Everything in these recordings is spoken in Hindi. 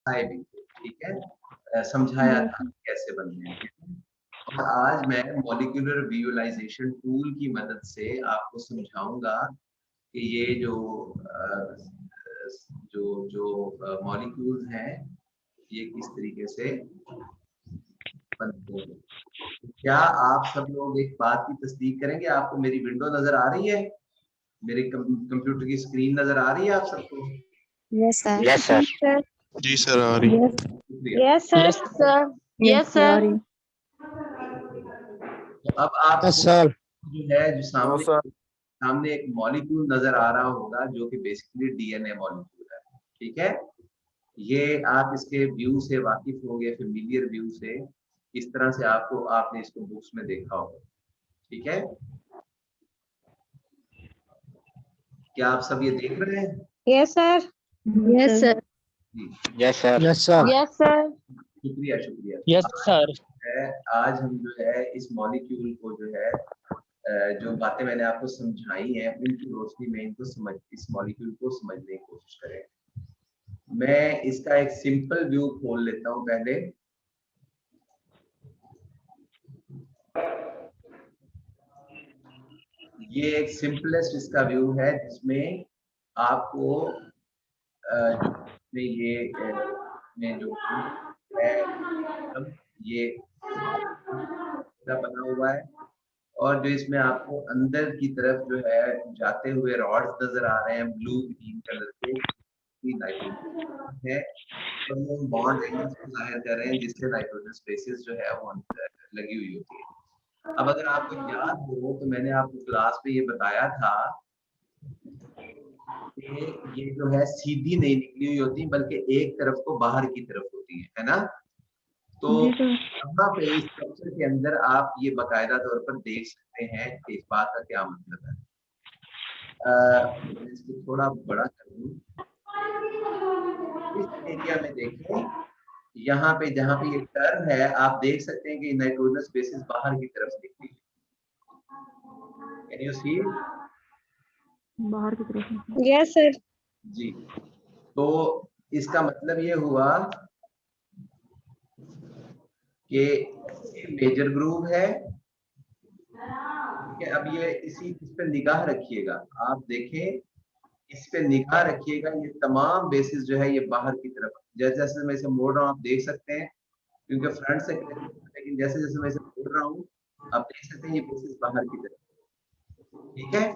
भी थे, ठीक है, समझाया था कैसे बनते हैं, ठीक है? और आज मैं मॉलिक्यूलर विजुअलाइजेशन टूल की मदद से आपको समझाऊंगा कि ये जो मॉलिक्यूल्स हैं ये किस तरीके से बनते हैं। क्या आप सब लोग एक बात की तस्दीक करेंगे, आपको मेरी विंडो नजर आ रही है, मेरे कंप्यूटर की स्क्रीन नजर आ रही है आप सबको? Yes sir. Yes sir. जी सर, आ रही। शुक्रिया। Yes sir. Yes sir. तो अब आप यस सर। जो है जो नो सामने सर। सामने एक मॉलिक्यूल नजर आ रहा होगा जो कि बेसिकली डीएनए मॉलिक्यूल है, ठीक है? ये आप इसके व्यू से वाकिफ होंगे, फेमिलियर व्यू से, इस तरह से आपने इसको बुक्स में देखा होगा, ठीक है? क्या आप सब ये देख रहे हैं? Yes sir. Yes sir. जी, yes sir. Yes sir. Yes sir. शुक्रिया शुक्रिया। Yes sir. आज हम जो है इस मॉलिक्यूल को जो है जो बातें मैंने आपको समझाई हैं उनकी रोशनी में इस मॉलिक्यूल को समझने की कोशिश करें। मैं इसका एक सिंपल व्यू खोल लेता हूं पहले। ये एक सिंपलेस्ट इसका व्यू है जिसमें आपको जो जो है ये बना हुआ है, और जो इसमें आपको अंदर की तरफ जो है जाते हुए रॉड्स नजर आ रहे हैं ब्लू ग्रीन कलर के, नाइट्रोजन है, और वो बॉन्ड एंगल्स को जाहिर कर रहे हैं जिससे नाइट्रोजन स्पेसिस जो है वो लगी हुई होती है। अब अगर आपको याद हो तो मैंने आपको क्लास में ये बताया था कि ये जो है सीधी नहीं निकली हुई होती बल्कि एक तरफ को बाहर की तरफ होती है ना? तो यहाँ पे इस स्ट्रक्चर के अंदर आप ये बाकायदा तौर पर देख सकते हैं कि इस बात का क्या मतलब है। इसको थोड़ा बड़ा कर दूं, इस एरिया में देखें, यहाँ पे जहाँ पे ये टर्न है आप देख सकते हैं कि नाइट्रोजन स्पेसिस बाहर की तरफ निकली है। Can you see? बाहर की तरफ। Yes sir. जी, तो इसका मतलब ये हुआ कि मेजर ग्रूव है, ठीक है? अब ये इस पे निगाह रखिएगा, आप देखें, इस पे निगाह रखिएगा, ये तमाम बेसिस जो है ये बाहर की तरफ, जैसे जैसे मैं इसे मोड़ रहा हूँ आप देख सकते हैं, क्योंकि फ्रंट से, लेकिन जैसे जैसे मैं इसे मोड़ रहा हूँ आप देख सकते हैं ये बेसिस बाहर की तरफ, ठीक है?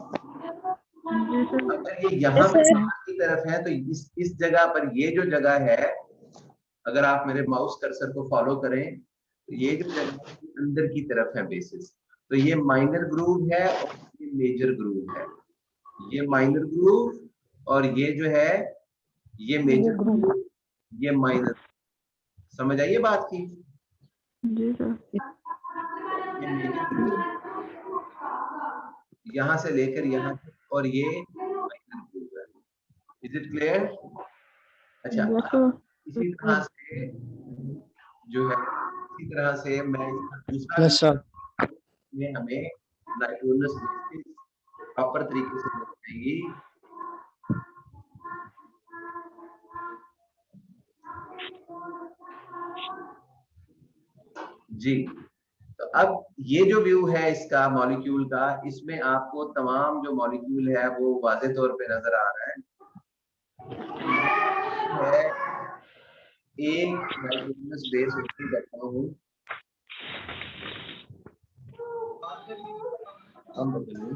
अगर ये यहाँ पे बाहर की तरफ है तो इस जगह पर, ये जो जगह है, अगर आप मेरे माउस कर्सर को फॉलो करें तो ये जो जगह अंदर की तरफ है बेसिस, तो ये माइनर ग्रूव है और ये मेजर ग्रूव है। ये माइनर ग्रूव और ये जो है ये मेजर ग्रूव, ये माइनर। समझ आइए बात की? जी सर। ये मेजर ग्रूव यहाँ से लेकर यहाँ तक, और ये माइनर ग्रूव है। Is it clear? अच्छा, इसी तरह से जो है, इसी तरह से मैं दूसरा में हमें नाइट्रोजन स्पेसिस प्रॉपर तरीके से मिल जाएगी। जी, तो अब ये जो व्यू है इसका मॉलिक्यूल का, इसमें आपको तमाम जो मॉलिक्यूल है वो वाज़े तौर पे नजर आ रहा है। एक नाइट्रोजनस बेस ओपन करता हूँ, हम बदलूं,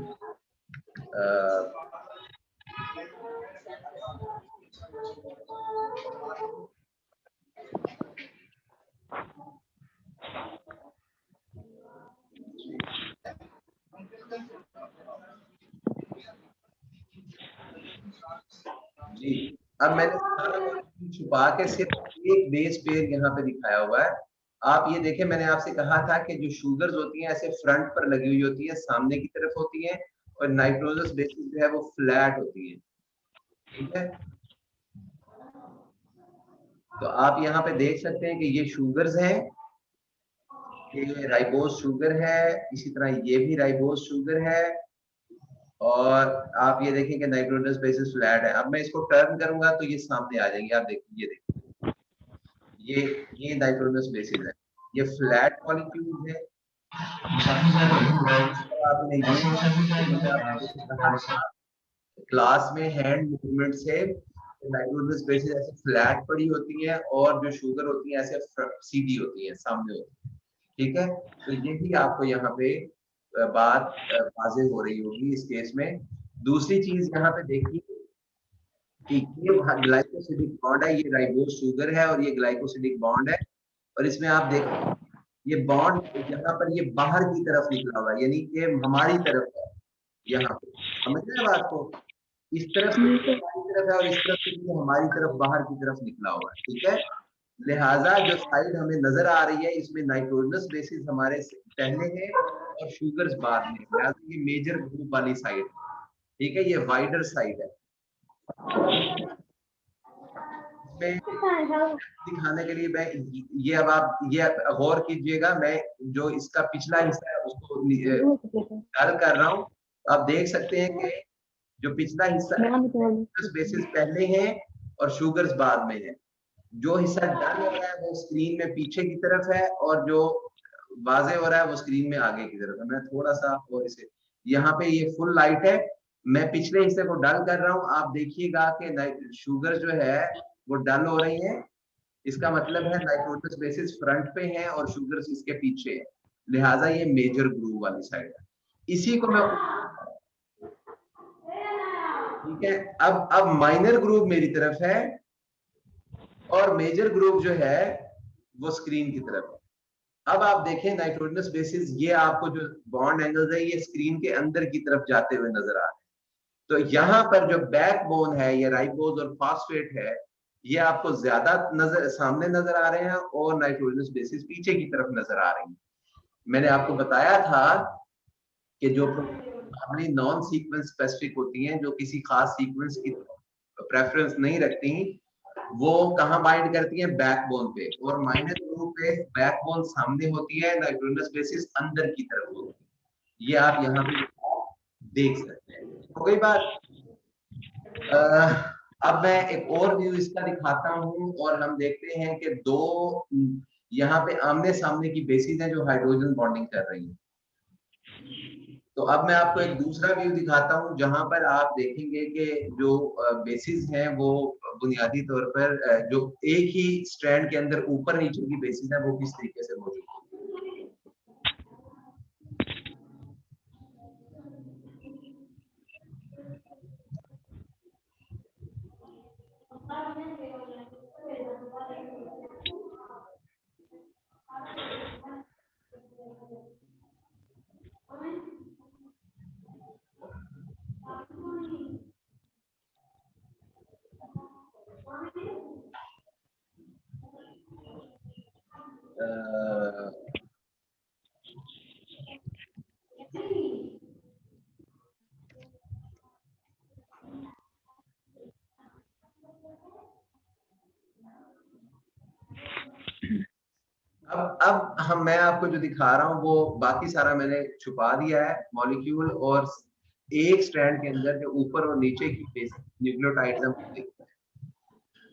जी, अब मैंने सारा मॉलिक्यूल छुपा के सिर्फ एक बेस पेयर यहाँ पे दिखाया हुआ है। आप ये देखें, मैंने आपसे कहा था कि जो शुगर्स होती हैं ऐसे फ्रंट पर लगी हुई होती है, सामने की तरफ होती है, और नाइट्रोजनस बेसिस जो है वो फ्लैट होती है, ठीक है? तो आप यहाँ पे देख सकते हैं कि ये शुगर्स हैं, ये राइबोज शुगर है, इसी तरह ये भी राइबोज शुगर है, और आप ये देखें कि नाइट्रोजनस बेसिस फ्लैट है। अब मैं इसको टर्न करूंगा तो ये सामने आ जाएंगे, आप देखिए, ये देखिए, ये नाइट्रोजनस बेसिस है, ये फ्लैट मॉलिक्यूल है। आपने क्लास में हैंड मूवमेंट से नाइट्रोजनस बेसिस ऐसे फ्लैट पड़ी होती है और जो शुगर होती है ऐसे सीधी होती है, सामने होती है, ठीक है। तो यही आपको यहाँ पे बात वाज़ेह हो रही होगी इस केस में। दूसरी चीज यहाँ पे देखिए कि ये ग्लाइकोसिडिक बॉन्ड है, ये राइबोज शुगर है और ये ग्लाइकोसिडिक बॉन्ड है, और इसमें आप देखें ये बॉन्ड यहाँ पर ये बाहर की तरफ निकला हुआ है, यानी कि हमारी तरफ है। यहाँ पे समझ रहे हैं बात को, इस तरफ से हमारी तरफ है और इस तरफ से हमारी तरफ बाहर की तरफ निकला हुआ है, ठीक है। लिहाजा जो साइड हमें नजर आ रही है इसमें नाइट्रोजनस बेसिस हमारे पहले है और शुगर्स बाद में, लिहाजा ये मेजर ग्रुप वाली साइड है, ठीक है, ये वाइडर साइड है। दिखाने के लिए मैं ये, अब आप ये गौर कीजिएगा, मैं जो इसका पिछला हिस्सा है उसको हल कर रहा हूँ। आप देख सकते हैं कि जो पिछला हिस्सा है बेसिस पहले है और शुगर्स बाद में है। जो हिस्सा डन हो रहा है वो स्क्रीन में पीछे की तरफ है और जो वाजे हो रहा है वो स्क्रीन में आगे की तरफ है। मैं थोड़ा सा और इसे, यहाँ पे ये फुल लाइट है, मैं पिछले हिस्से को डल कर रहा हूँ। आप देखिएगा कि शुगर जो है वो डल हो रही है, इसका मतलब है नाइट्रोजनस बेसिस फ्रंट पे है और शुगर्स इसके पीछे है, लिहाजा ये मेजर ग्रुप वाली साइड है। इसी को मैं, ठीक है, अब माइनर ग्रुप मेरी तरफ है और मेजर ग्रुप जो है वो स्क्रीन की तरफ है। अब आप देखें नाइट्रोजनस बेसिस, ये आपको जो बॉन्ड एंगल्स है ये स्क्रीन के अंदर की तरफ जाते हुए नजर आ रहे हैं। तो यहाँ पर जो बैकबोन है ये राइबोज और फॉस्फेट है, ये आपको ज्यादा सामने नजर आ रहे हैं और नाइट्रोजनस बेसिस पीछे की तरफ नजर आ रही है। मैंने आपको बताया था कि जो हमारी नॉन सीक्वेंस स्पेसिफिक होती हैं, जो किसी खास सीक्वेंस की प्रेफरेंस नहीं रखती, वो कहाँ बाइंड करती हैं, बैकबोन पे, और माइनर ग्रुप पे बैकबोन सामने होती है, नाइट्रोजनस बेसिस अंदर की तरफ होती है। ये आप यहाँ पे देख सकते हैं। हो गई बात। अब मैं एक और व्यू इसका दिखाता हूँ और हम देखते हैं कि दो यहाँ पे आमने सामने की बेसिस हैं जो हाइड्रोजन बॉन्डिंग कर रही हैं। तो अब मैं आपको एक दूसरा व्यू दिखाता हूँ जहां पर आप देखेंगे कि जो बेसिस हैं वो बुनियादी तौर पर जो एक ही स्ट्रैंड के अंदर ऊपर नीचे की बेसिस है वो किस तरीके से मौजूद है। अब मैं आपको जो दिखा रहा हूँ वो बाकी सारा मैंने छुपा दिया है मॉलिक्यूल, और एक स्ट्रैंड के अंदर जो ऊपर और नीचे की बेसिक न्यूक्लियोटाइड्स हैं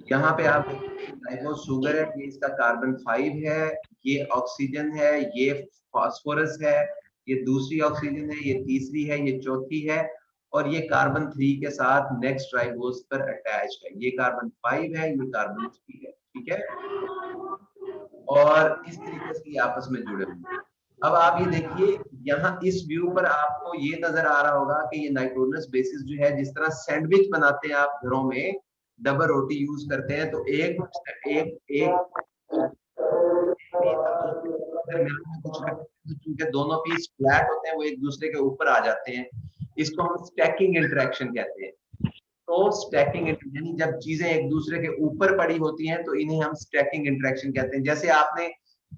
यहाँ पे आप राइबोज शुगर है, ये इसका कार्बन 5 है, ये ऑक्सीजन है, ये फास्फोरस है, ये दूसरी ऑक्सीजन है, ये तीसरी है, ये चौथी है, और ये कार्बन 3 के साथ नेक्स्ट राइबोज पर अटैच है। ये कार्बन 5 है, ये कार्बन 3 है, ठीक है, और इस तरीके से ये आपस में जुड़े हुए। अब आप ये देखिए यहाँ इस व्यू पर आपको ये नजर आ रहा होगा कि ये नाइट्रोजनस बेसिस जो है, जिस तरह सैंडविच बनाते हैं आप घरों में, डबल रोटी यूज करते हैं, तो एक क्योंकि दोनों पीस फ्लैट होते हैं वो एक दूसरे के ऊपर आ जाते हैं, इसको हम स्टैकिंग इंटरेक्शन कहते हैं। तो स्टैकिंग यानी जब चीजें एक दूसरे के ऊपर पड़ी होती हैं तो इन्हें हम स्टैकिंग इंटरेक्शन कहते हैं। जैसे आपने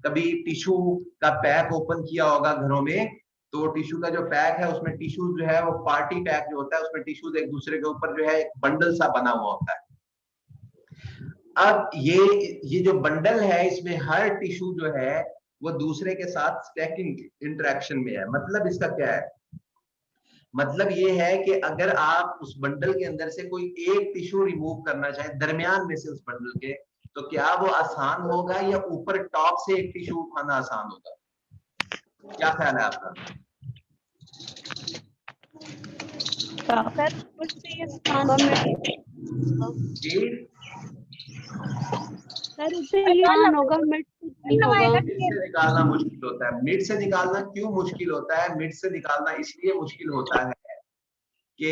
कभी टिश्यू का पैक ओपन किया होगा घरों में, तो टिश्यू का जो पैक है उसमें टिश्यू जो है वो पार्टी पैक जो होता है उसमें टिश्यूज एक दूसरे के ऊपर जो है एक बंडल सा बना हुआ होता है। अब ये जो बंडल है इसमें हर टिश्यू जो है वो दूसरे के साथ स्टैकिंग इंटरेक्शन में है। मतलब इसका क्या है, मतलब ये है कि अगर आप उस बंडल के अंदर से कोई एक टिश्यू रिमूव करना चाहें दरमियान में से उस बंडल के, तो क्या वो आसान होगा या ऊपर टॉप से एक टिश्यू उठाना आसान होगा? क्या ख्याल है आपका? सर उससे आसान होगा, मिड से निकालना मुश्किल होता है। मिड से निकालना क्यों मुश्किल होता है? मिड से निकालना इसलिए मुश्किल होता है कि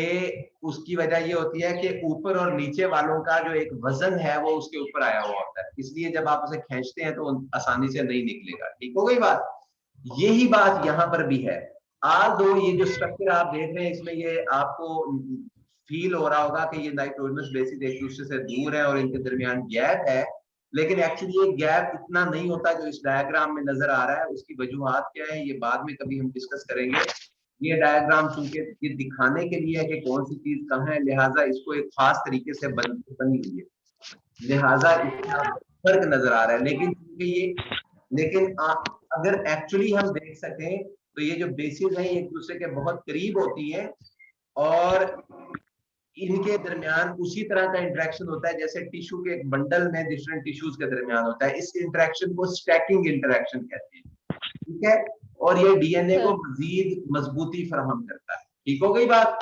उसकी वजह ये होती है कि ऊपर और नीचे वालों का जो एक वजन है वो उसके ऊपर आया हुआ होता है, इसलिए जब आप उसे खींचते हैं तो आसानी से नहीं निकलेगा। ठीक हो गई बात? यही बात यहाँ पर भी है। दो ये जो स्ट्रक्चर आप देख रहे हैं इसमें ये आपको फील हो रहा होगा कि ये नाइट्रोजनस बेसिस एक दूसरे से दूर है और इनके दरमियान गैप है, लेकिन एक्चुअली ये गैप इतना नहीं होता जो इस डायग्राम में नजर आ रहा है। उसकी वजूहात क्या है ये बाद में कभी हम डिस्कस करेंगे। ये डायग्राम चूंकि ये दिखाने के लिए है कि कौन सी चीज कहाँ है, लिहाजा इसको एक खास तरीके से बनी हुई है, लिहाजा इसका फर्क नजर आ रहा है। लेकिन अगर एक्चुअली हम देख सकें तो ये जो बेसिस है एक दूसरे के बहुत करीब होती है और इनके दरमियान उसी तरह का इंटरेक्शन होता है जैसे टिश्यू के एक बंडल में डिफरेंट टिश्यूज के दरमियान होता है। इस इंटरेक्शन को स्टैकिंग इंटरेक्शन कहते हैं। ठीक है, और ये डीएनए को मजीद मजबूती फराहम करता है। ठीक हो गई बात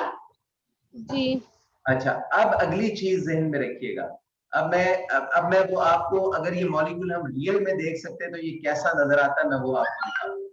जी? अच्छा, अब अगली चीज जहन में रखिएगा। अब मैं वो आपको, अगर ये मॉलिक्यूल हम रियल में देख सकते हैं तो ये कैसा नजर आता है, मैं वो आपको दिखाता हूं।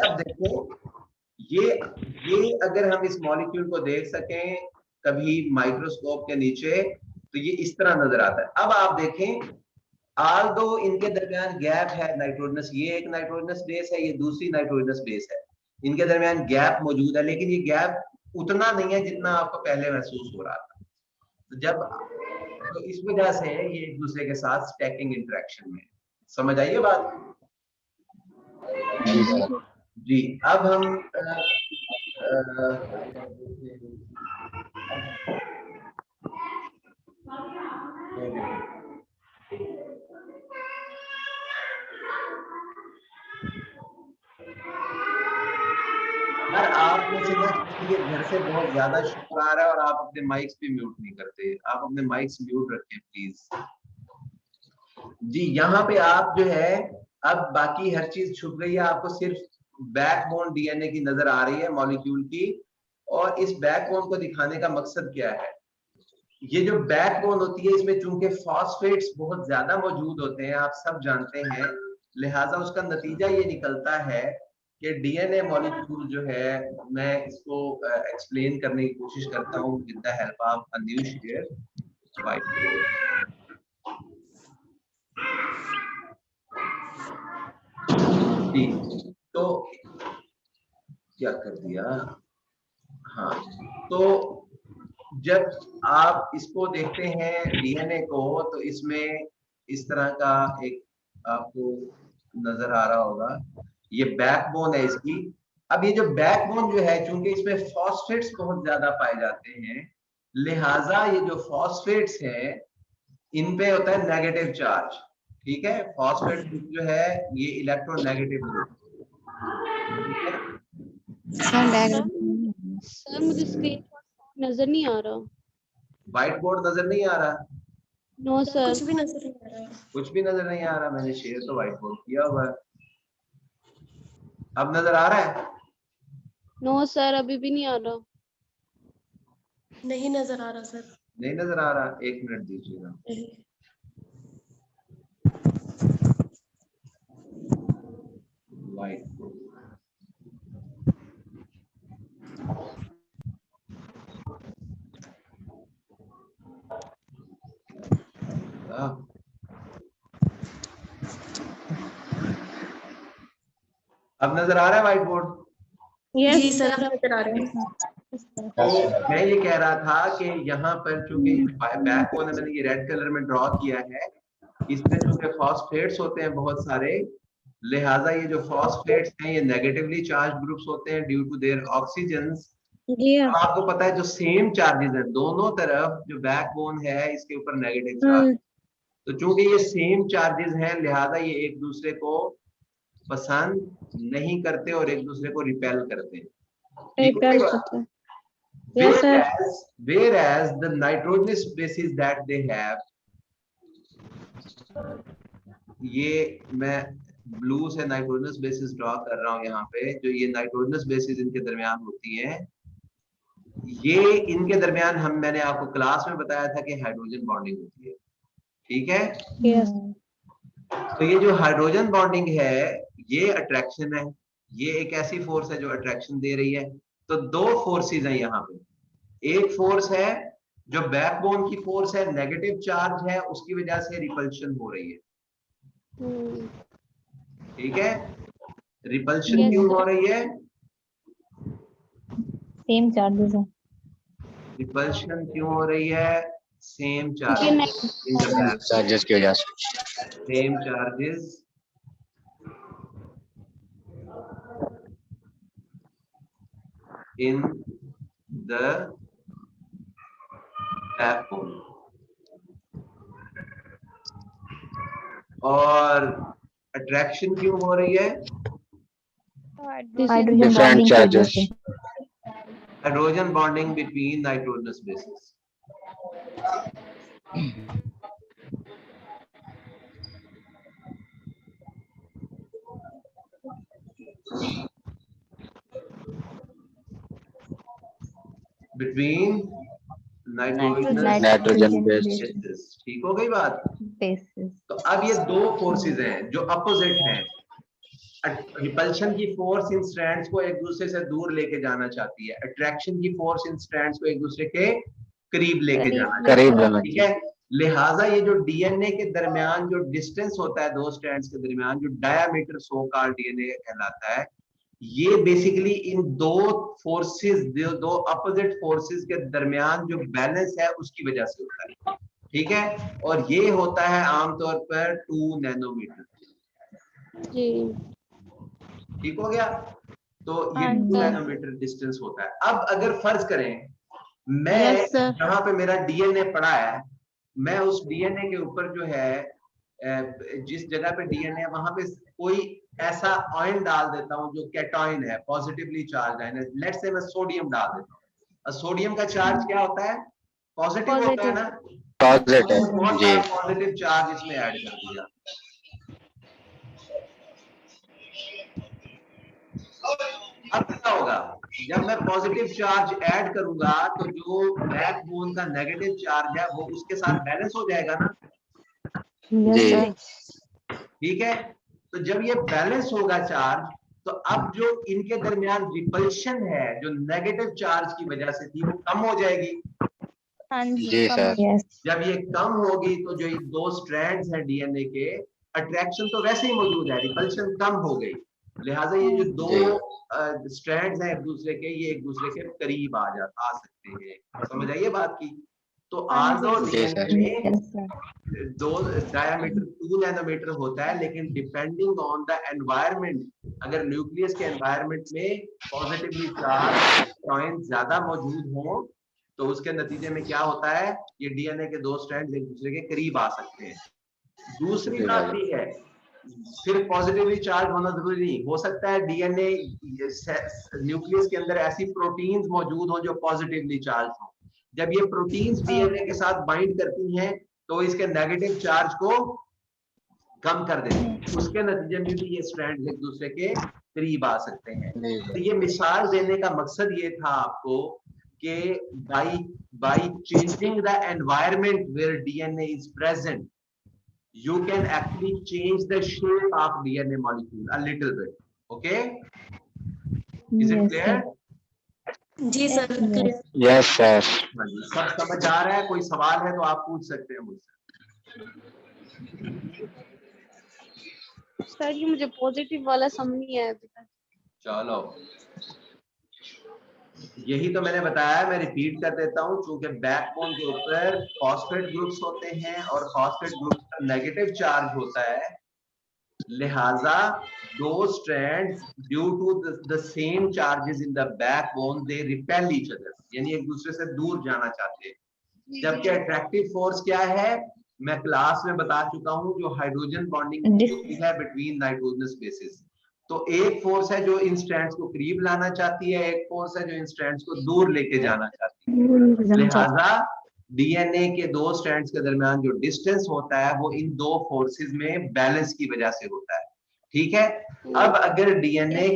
अब देखो ये अगर हम इस मॉलिक्यूल को देख सकें कभी माइक्रोस्कोप के नीचे तो ये इस तरह नजर आता है। अब आप देखें दो इनके दरमियान गैप है नाइट्रोजनस, ये एक नाइट्रोजनस बेस है, ये दूसरी नाइट्रोजनस बेस है, इनके दरमियान गैप मौजूद है, लेकिन ये गैप उतना नहीं है जितना आपको पहले महसूस हो रहा था। तो इस वजह से ये एक दूसरे के साथ स्टैकिंग इंटरेक्शन में। समझ आइए बात? जी। अब हम यार आप में से घर से बहुत ज्यादा शोर आ रहा है और आप अपने माइक्स भी म्यूट नहीं करते। आप अपने माइक्स म्यूट रखें प्लीज। जी, यहाँ पे आप जो है अब बाकी हर चीज छुप गई है, आपको सिर्फ बैकबोन डीएनए की नजर आ रही है मॉलिक्यूल की। और इस बैकबोन को दिखाने का मकसद क्या है? ये जो बैकबोन होती है इसमें चूंकि फॉस्फेट्स बहुत ज्यादा मौजूद होते हैं, आप सब जानते हैं, लिहाजा उसका नतीजा ये निकलता है कि डीएनए मॉलिक्यूल जो है, मैं इसको एक्सप्लेन करने की कोशिश करता हूँ with the help of a new share white board. तो क्या कर दिया? हाँ, तो जब आप इसको देखते हैं डीएनए को तो इसमें इस तरह का एक आपको नजर आ रहा होगा, ये बैकबोन है इसकी। अब ये जो बैकबोन जो है चूंकि इसमें फॉस्फेट्स बहुत ज्यादा पाए जाते हैं, लिहाजा ये जो फॉस्फेट्स है इन पे होता है नेगेटिव चार्ज। ठीक है, फॉस्फेट जो है ये इलेक्ट्रोनेगेटिव ग्रुप। सर मुझे स्क्रीन नजर नहीं आ रहा। व्हाइट बोर्ड नजर नहीं आ रहा? नो सर, कुछ भी नजर नहीं आ रहा। कुछ भी नजर नहीं आ रहा। मैंने शेयर तो व्हाइट बोर्ड किया हुआ है। अब नजर आ रहा है? नो सर, अभी भी नहीं आ रहा। नहीं नजर आ रहा सर। नहीं नजर आ रहा? एक मिनट दीजिएगा। व्हाइट बोर्ड अब नजर आ रहा है व्हाइट बोर्ड? जी सर, नजर आ रहे हैं। तो मैं ये कह रहा था कि यहाँ पर चूंकि बैकबोन मैंने ये रेड कलर में ड्रॉ किया है, इसमें चूंकि फॉस्फेट्स होते हैं बहुत सारे, लिहाजा ये जो फॉस्फेट्स हैं ये नेगेटिवली चार्ज ग्रुप्स होते हैं ड्यू टू देयर ऑक्सीजन्स, अब आपको पता है जो सेम चार्जेस है दोनों तरफ, जो बैकबोन है इसके ऊपर नेगेटिव चार्ज, तो चूंकि ये सेम चार्जेस हैं लिहाजा ये एक दूसरे को पसंद नहीं करते और एक दूसरे को रिपेल करते हैं। Whereas the nitrogenous bases that they have, ये मैं ब्लू से नाइट्रोजनस बेसिस ड्रॉ कर रहा हूं यहाँ पे, जो ये नाइट्रोजनस बेसिस इनके दरमियान होती हैं, ये इनके दरमियान मैंने आपको क्लास में बताया था कि हाइड्रोजन बॉन्डिंग होती है, ठीक है? Yes. तो ये जो हाइड्रोजन बॉन्डिंग है ये अट्रैक्शन है, ये एक ऐसी फोर्स है जो अट्रैक्शन दे रही है। तो दो फोर्सेस हैं यहाँ पे, एक फोर्स है जो बैकबोन की फोर्स है, नेगेटिव चार्ज है, उसकी वजह से रिपल्शन हो रही है, ठीक है? रिपल्शन क्यों हो रही है? सेम चार्जेस है। रिपल्शन क्यों हो रही है? सेम चार्जेस चार्जेस की वजह से, same charges in the backbone, और अट्रैक्शन क्यों हो रही है? Different charges, hydrogen bonding between nitrogenous bases. Between nitrogen bases, ठीक हो गई बात? तो अब ये दो फोर्सेस हैं जो अपोजिट हैं। रिपल्शन की फोर्स इन स्ट्रैंड्स को एक दूसरे से दूर लेके जाना चाहती है, अट्रैक्शन की फोर्स इन स्ट्रैंड्स को एक दूसरे के करीब लेके जाना चाहती है, ठीक है? लिहाजा ये जो डीएनए के दरमियान जो डिस्टेंस होता है दो स्ट्रैंड्स के दरमियान, जो डायमीटर सो कॉल्ड डीएनए कहलाता है, ये बेसिकली इन दो फोर्सेस, दो अपोजिट फोर्सेस के दरमियान जो बैलेंस है उसकी वजह से होता है, ठीक है? और ये होता है आमतौर पर 2 नैनोमीटर, ठीक हो गया? तो ये 2 नैनोमीटर डिस्टेंस होता है। अब अगर फर्ज करें मैं जहां पे मेरा डीएनए पड़ा है, मैं उस डीएनए के ऊपर जो है जिस जगह पे डीएनए है वहां पे कोई ऐसा आयन डाल देता हूं जो कैटायन है, पॉजिटिवली चार्ज है, लेट्स से मैं सोडियम डाल देता हूं। सोडियम का चार्ज क्या होता है? पॉजिटिव होता है ना? पॉजिटिव जी, पॉजिटिव चार्ज इसमें ऐड कर दिया। अब क्या होगा? जब मैं पॉजिटिव चार्ज ऐड करूंगा तो जो बैकबोन का नेगेटिव चार्ज है वो उसके साथ बैलेंस हो जाएगा ना? जी, ठीक है? तो जब ये बैलेंस होगा चार्ज, तो अब जो इनके दरमियान रिपल्शन है जो नेगेटिव चार्ज की वजह से थी वो कम हो जाएगी। जी सर। जब ये कम होगी तो जो दो स्ट्रैंड्स हैं डीएनए के, अट्रैक्शन तो वैसे ही मौजूद है, रिपल्शन कम हो गई, लिहाजा ये जो दो स्ट्रैंड्स हैं एक दूसरे के, ये एक दूसरे के करीब आ सकते हैं। समझ आइए बात की? तो आल्दो डीएनए में दो डायमीटर 2 नैनोमीटर होता है, लेकिन डिपेंडिंग ऑन द एनवायरनमेंट, अगर न्यूक्लियस के एनवायरनमेंट में पॉजिटिवली चार्ज इलेक्ट्रॉन ज्यादा मौजूद हो तो उसके नतीजे में क्या होता है? ये डीएनए के दो स्ट्रैंड एक दूसरे के करीब आ सकते हैं। दूसरी बात भी है, सिर्फ पॉजिटिवली चार्ज होना जरूरी नहीं, हो सकता है डीएनए न्यूक्लियस के अंदर ऐसी प्रोटीन्स मौजूद हो जो पॉजिटिवली चार्ज हो। जब ये प्रोटीन्स डीएनए के साथ बाइंड करती हैं तो इसके नेगेटिव चार्ज को कम कर देते हैं, उसके नतीजे में भी ये स्ट्रैंड एक दूसरे के करीब आ सकते हैं। तो ये मिसाल देने का मकसद ये था आपको कि by changing the environment where DNA is present, you can actually change the shape of DNA molecule a little bit. Okay? Is it clear? जी सर। Yes sir. सब समझ आ रहा है? कोई सवाल है तो आप पूछ सकते हैं मुझसे। सर ये मुझे पॉजिटिव वाला समझ नहीं आया अभी तक। चलो, यही तो मैंने बताया, मैं रिपीट कर देता हूं, क्योंकि बैकबोन के ऊपर फॉस्फेट ग्रुप्स होते हैं और फॉस्फेट ग्रुप का नेगेटिव चार्ज होता है, लिहाजा दो strands due to the same charges in the backbone they repel each other, यानी एक दूसरे से दूर जाना चाहते हैं। जबकि अट्रैक्टिव फोर्स क्या है, मैं क्लास में बता चुका हूं, जो हाइड्रोजन बॉन्डिंग है बिटवीन नाइट्रोजनस बेसिस। तो एक फोर्स है जो इन स्ट्रैंड्स को करीब लाना चाहती है, एक फोर्स है जो इन स्ट्रैंड्स को दूर लेके जाना चाहती है। लिहाजा डीएनए के दो स्ट्रैंड्स के दरमियान जो डिस्टेंस होता है वो इन दो फोर्सेस में बैलेंस की वजह से होता है। ठीक है, अब अगर डीएनए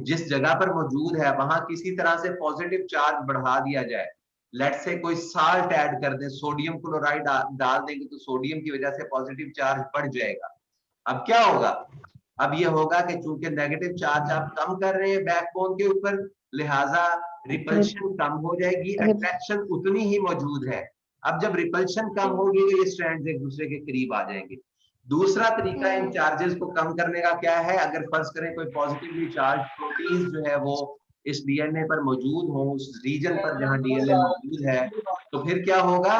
जिस जगह पर मौजूद है वहां किसी तरह से पॉजिटिव चार्ज बढ़ा दिया जाए, लेट्स से कोई साल्ट ऐड कर दें, सोडियम क्लोराइड डाल देंगे तो सोडियम की वजह से पॉजिटिव चार्ज बढ़ जाएगा। अब क्या होगा, अब ये होगा कि चूंकि नेगेटिव चार्ज आप कम कर रहे हैं बैकबोन के ऊपर, लिहाजा रिपल्शन कम हो जाएगी, अट्रैक्शन उतनी ही मौजूद है। अब जब रिपल्शन कम होगी तो ये स्ट्रैंड्स एक दूसरे के करीब आ जाएंगे। दूसरा तरीका इन चार्जेस को कम करने का क्या है, अगर फर्ज करें कोई पॉजिटिवली चार्ज प्रोटीन जो है वो इस डीएनए पर मौजूद हो, उस रीजन पर जहां डीएनए मौजूद है, तो फिर क्या होगा,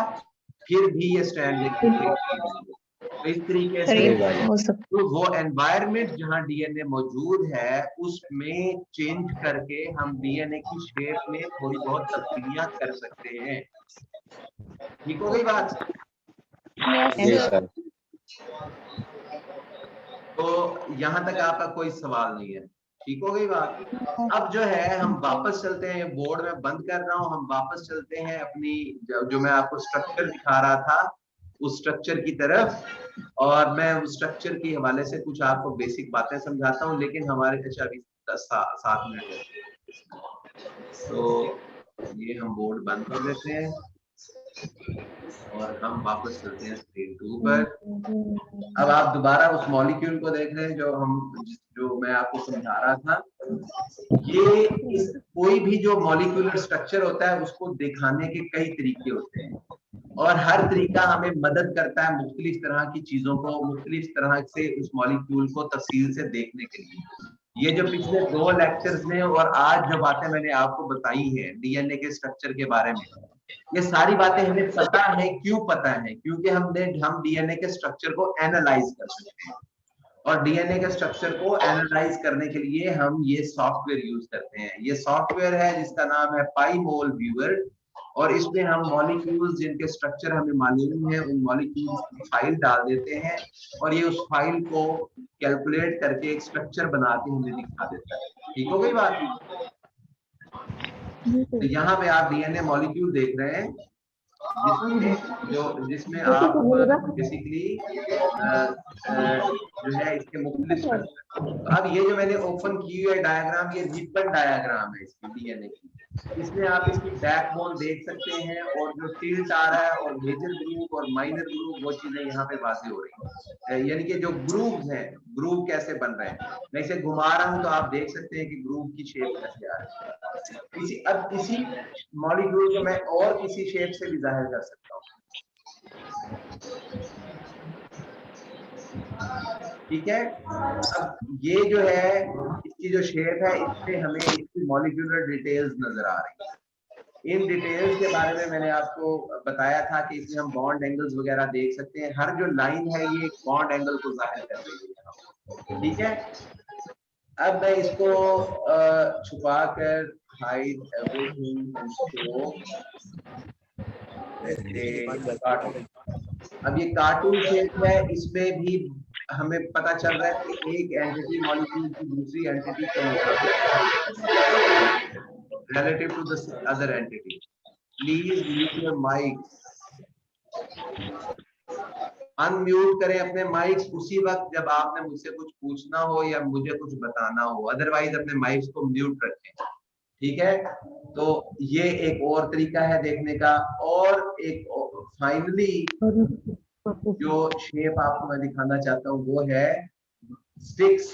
फिर भी ये स्ट्रैंड एक दूसरे के करीब आएंगे। तो इस तरीके से तो वो एनवायरनमेंट जहां डीएनए मौजूद है उसमें चेंज करके हम डीएनए की शेप में थोड़ी बहुत तब्दीलियां कर सकते हैं। ठीक हो गई बात? सर। तो यहां तक आपका कोई सवाल नहीं है? ठीक हो गई बात? अब जो है हम वापस चलते हैं, बोर्ड में बंद कर रहा हूं, हम वापस चलते हैं अपनी जो मैं आपको स्ट्रक्चर दिखा रहा था उस स्ट्रक्चर की तरफ, और मैं उस स्ट्रक्चर के हवाले से कुछ आपको बेसिक बातें समझाता हूं, लेकिन हमारे अच्छा अभी 7 मिनट, तो ये हम बोर्ड बंद कर देते हैं और हम वापस चलते हैं स्क्रीन 2 पर। अब आप दोबारा उस मॉलिक्यूल को देख रहे हैं जो मैं आपको समझा रहा था। ये कोई भी जो मॉलिक्यूलर स्ट्रक्चर होता है उसको दिखाने के कई तरीके होते हैं, और हर तरीका हमें मदद करता है मुख्तलिफ तरह की चीजों को, मुख्तलिफ तरह से उस मॉलिक्यूल को तफसील से देखने के लिए। ये जो पिछले 2 लेक्चर्स में और आज जो बातें मैंने आपको बताई हैं डीएनए के स्ट्रक्चर के बारे में, ये सारी बातें हमें पता है। क्यों पता है? क्योंकि हम डीएनए के स्ट्रक्चर को एनालाइज कर सकते हैं, और डीएनए के स्ट्रक्चर को एनालाइज करने के लिए हम ये सॉफ्टवेयर यूज करते हैं। ये सॉफ्टवेयर है जिसका नाम है पाईमोल व्यूअर, और इसमें हम मॉलिक्यूल्स जिनके स्ट्रक्चर हमें मालूम है उन मॉलिक्यूल्स की फाइल डाल देते हैं, और ये उस फाइल को कैलकुलेट करके एक स्ट्रक्चर बना के हमें दिखा देता है। ठीक हो गई बात? तो यहाँ पे आप डीएनए मॉलिक्यूल देख रहे हैं जिसमें आप बेसिकली जो है इसके मुख्तलिफ स्ट्रक्चर। अब ये जो मैंने ओपन की हुई है डायग्राम, ये रिपन डायग्राम है इसकी डीएनए की। इसमें आप इसकी बैकबोन देख सकते हैं, और जो टिल्ट आ रहा है और मेजर ग्रुप और माइनर ग्रुप, वो चीजें यहाँ पे वाज़ेह हो रही है। यानी कि जो ग्रुप हैं, ग्रुप कैसे बन रहे हैं, मैं इसे घुमा रहा हूं तो आप देख सकते हैं कि ग्रुप की शेप कैसे आ रही है। अब इसी मॉलिक्यूल को मैं और किसी शेप से भी जाहिर कर सकता हूँ। ठीक है, अब ये जो है इसकी जो शेप है, इसमें हमें इसकी मॉलिक्यूलर डिटेल्स नजर आ रही है। इन डिटेल्स के बारे में मैंने आपको बताया था कि इसमें हम बॉन्ड एंगल्स वगैरह देख सकते हैं। हर जो लाइन है ये बॉन्ड एंगल को जाहिर कर रही है। ठीक है, अब मैं इसको छुपा कर हाइड एवरीथिंग इसको अब ये कार्टून शेप है, इसमें भी हमें पता चल रहा है कि एक एंटिटी मॉलिक्यूल की दूसरी एंटिटी के relative to the other entity. Please mute your mics. Unmute करें अपने माइक्स उसी वक्त जब आपने मुझसे कुछ पूछना हो या मुझे कुछ बताना हो, अदरवाइज अपने माइक्स को म्यूट रखें। ठीक है, तो ये एक और तरीका है देखने का। और एक फाइनली जो शेप आपको मैं दिखाना चाहता हूँ वो है स्टिक्स,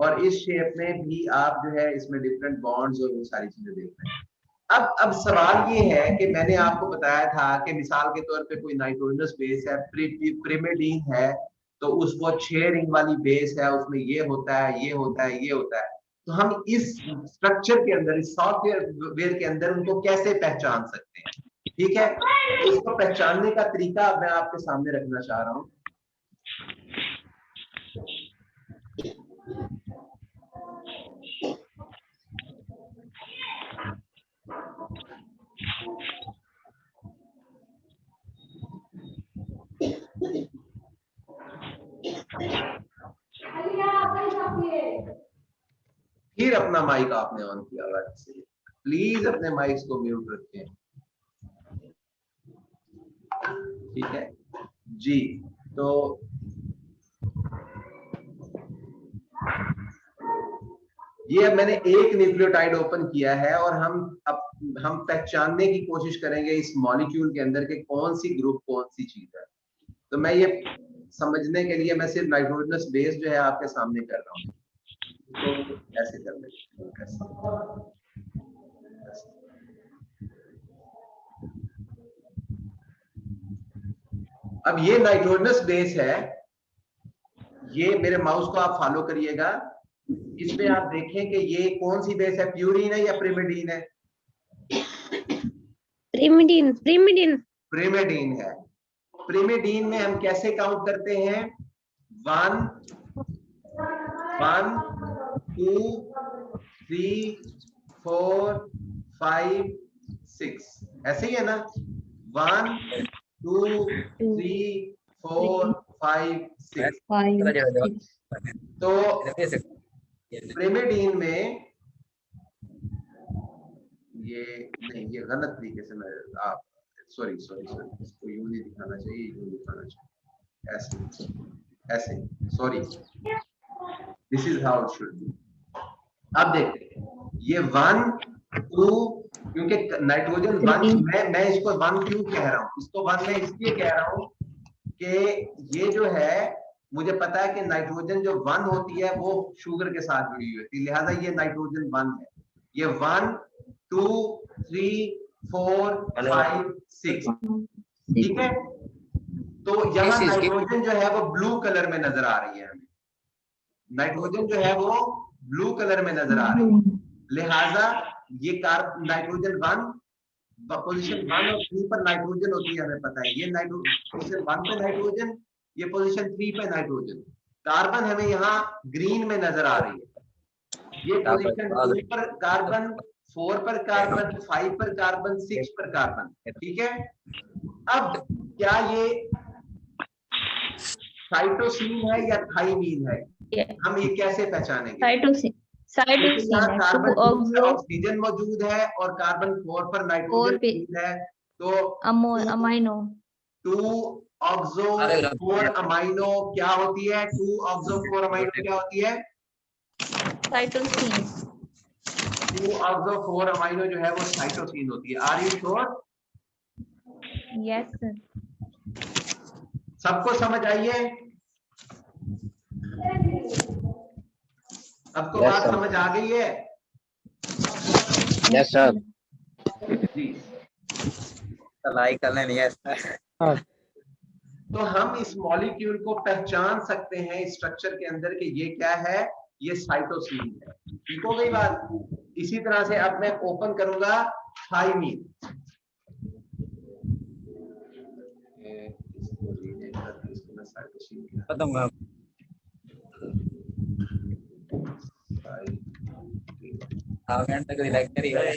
और इस शेप में भी आप जो है इसमें डिफरेंट बॉन्ड्स और वो सारी चीजें देख रहे हैं। अब सवाल ये है कि मैंने आपको बताया था कि मिसाल के तौर पे कोई नाइट्रोजनस बेस है, प्रिमिडीन है, तो उस वो 6 रिंग वाली बेस है, उसमें ये होता है, ये होता है, ये होता है। तो हम इस स्ट्रक्चर के अंदर, इस सॉफ्टवेयर के अंदर उनको कैसे पहचान सकते हैं? ठीक है, इसको पहचानने का तरीका मैं आपके सामने रखना चाह रहा हूँ। फिर अपना माइक आपने ऑन किया हुआ है, प्लीज अपने माइक्स को म्यूट रखें। ठीक है जी। तो ये अब मैंने एक न्यूक्लियोटाइड ओपन किया है और हम पहचानने की कोशिश करेंगे इस मॉलिक्यूल के अंदर के कौन सी ग्रुप कौन सी चीज है। तो मैं ये समझने के लिए मैं सिर्फ नाइट्रोजनस बेस जो है आपके सामने कर रहा हूँ। तो ऐसे कर लेते हैं। अब ये नाइट्रोजनस बेस है, ये मेरे माउस को आप फॉलो करिएगा। इसमें आप देखें कि ये कौन सी बेस है, प्यूरीन है या प्रिमिडीन है? प्रिमिडीन प्रिमिडीन प्रिमिडीन है। प्रिमिडीन में हम कैसे काउंट करते हैं? 1 1 2 3 4 5 6 ऐसे ही है ना? 1 2 3 4 5 6। तो प्रिमिडीन में ये नहीं, ये गलत तरीके से मैं आप सॉरी इसको यूं नहीं दिखाना चाहिए, यूं दिखाना चाहिए, ऐसे ऐसे, sorry, this is how it should be. अब देखते हैं ये 1 2, क्योंकि नाइट्रोजन 1, मैं इसको 1 क्यों कह रहा हूँ, इसको 1 मैं इसलिए कह रहा हूँ कि ये जो है मुझे पता है कि नाइट्रोजन जो 1 होती है वो शुगर के साथ जुड़ी हुई होती है, लिहाजा ये नाइट्रोजन 1 है। ये 1 2 3 4 5 6, ठीक है। तो यहाँ नाइट्रोजन जो है वो ब्लू कलर में नजर आ रही है हमें, नाइट्रोजन जो है वो ब्लू कलर में नजर आ रही है। लिहाजा ये नाइट्रोजन 1 पोजीशन 1 और 3 पर नाइट्रोजन होती है, हमें पता है। ये पोजीशन 1 पे नाइट्रोजन, ये पोजीशन 3 पे नाइट्रोजन। कार्बन हमें यहाँ ग्रीन में नजर आ रही है। ये पोजीशन 2 पर कार्बन, 4 पर कार्बन, 5 पर कार्बन, 6 पर कार्बन, ठीक है। अब क्या ये साइटोसिन है या थाइमीन है, हम ये कैसे पहचानेंगे? साइटोसिन है, कार्बन ऑक्सीजन मौजूद है और कार्बन 4 पर नाइट्रोजन मौजूद है, तो अमाइनो 2 ऑक्सो 4 अमाइनो क्या होती है? 2 ऑक्सो 4 अमाइनो क्या होती है? साइटोसिन। 2 ऑक्सो 4 अमाइनो जो है वो साइटोसिन होती है। Are you sure? Yes sir. सबको समझ आई है? सबको बात समझ आ गई है? Yes sir. जी, लाइक कर लें। यस। तो हम इस मॉलिक्यूल को पहचान सकते हैं स्ट्रक्चर के अंदर कि ये क्या है, ये साइटोसिन है। ठीक हो गई बात? इसी तरह से अब मैं ओपन करूंगा थाइमीन। खत्म। घंटे को लाइक करिए।